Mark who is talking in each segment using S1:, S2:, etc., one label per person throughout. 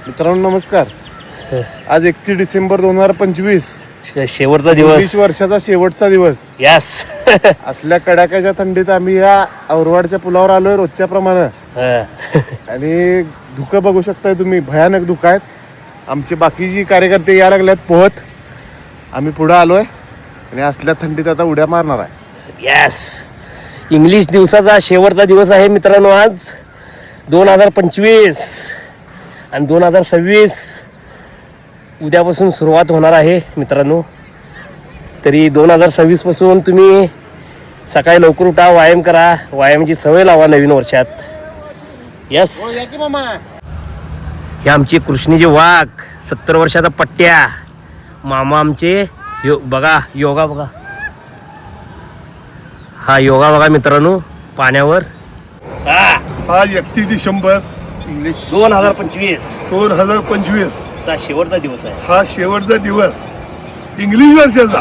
S1: मित्रांनो नमस्कार. आज 31 डिसेंबर 2025
S2: शेवटचा दिवस,
S1: 20 वर्षाचा शेवटचा दिवस.
S2: यस.
S1: असल्या कडाक्याच्या थंडीत आम्ही या औरवाडच्या पुलावर आलोय रोजच्या प्रमाणे. आणि धुकं बघू शकताय तुम्ही, भयानक धुकं आहेत. आमचे बाकीची कार्यकर्ते या लागल्यात पोहत. आम्ही पुढे आलोय आणि असल्या थंडीत आता उड्या मारणार आहे.
S2: यस. इंग्लिश दिवसाचा शेवटचा दिवस आहे मित्रांनो. आज 2025 आणि 2026 उद्यापासून सुरुवात होणार आहे मित्रांनो. तरी 2026 पासून तुम्ही सकाळी लवकर उठा, व्यायाम करा, व्यायामाची सवय लावा नवीन वर्षात. यस. हे आमचे कृष्णीचे वाघ, 70 वर्षाचा पट्ट्या मामा आमचे. बघा योगा बघा, हा योगा बघा मित्रांनो पाण्यावर.
S3: आज 31 डिसेंबर
S1: इंग्लिश
S2: 2025 चा शेवटचा दिवस आहे.
S3: हा शेवटचा दिवस इंग्लिश वर्षाचा.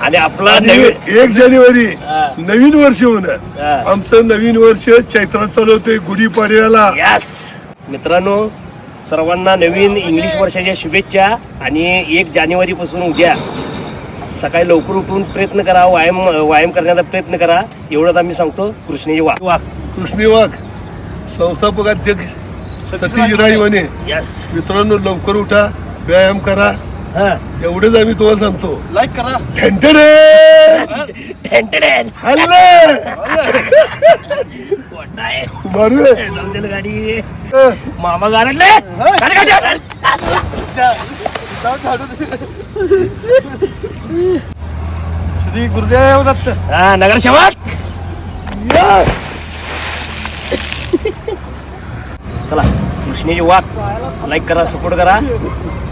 S2: आणि आपला
S3: आणि 1 जानेवारी नवीन वर्ष होणं. आमचं नवीन वर्ष चैत्रात चालवतोय गुढीपाडव्याला.
S2: यस मित्रांनो, सर्वांना नवीन इंग्लिश वर्षाच्या शुभेच्छा. आणि 1 जानेवारी पासून उद्या सकाळी लवकर उठून प्रयत्न करा, व्यायाम करण्याचा प्रयत्न करा. एवढंच आम्ही सांगतो. कृष्णीचे वाघ,
S3: कृष्णी वाघ, संस्थापक अध्यक्ष सतीश राय म्हणे.
S2: यस.
S3: मित्रांनो लवकर उठा, व्यायाम करा, एवढंच आम्ही तुम्हाला सांगतो.
S1: लाईक करा.
S2: गाडी मामा गारडले.
S1: श्री गुरुदेव दत्त.
S2: नगरसेवक. चला कृष्णेची वाघ लाईक करा, सपोर्ट करा.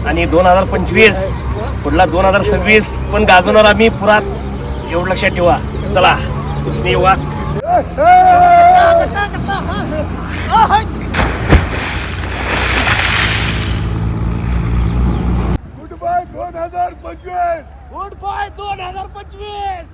S2: आणि 2025 पुढला 2026 पण गाजवणार आम्ही पुरात, एवढं लक्षात ठेवा. चला कृष्णेची वाघ.
S3: Goodbye 2025.
S2: Goodbye 2025.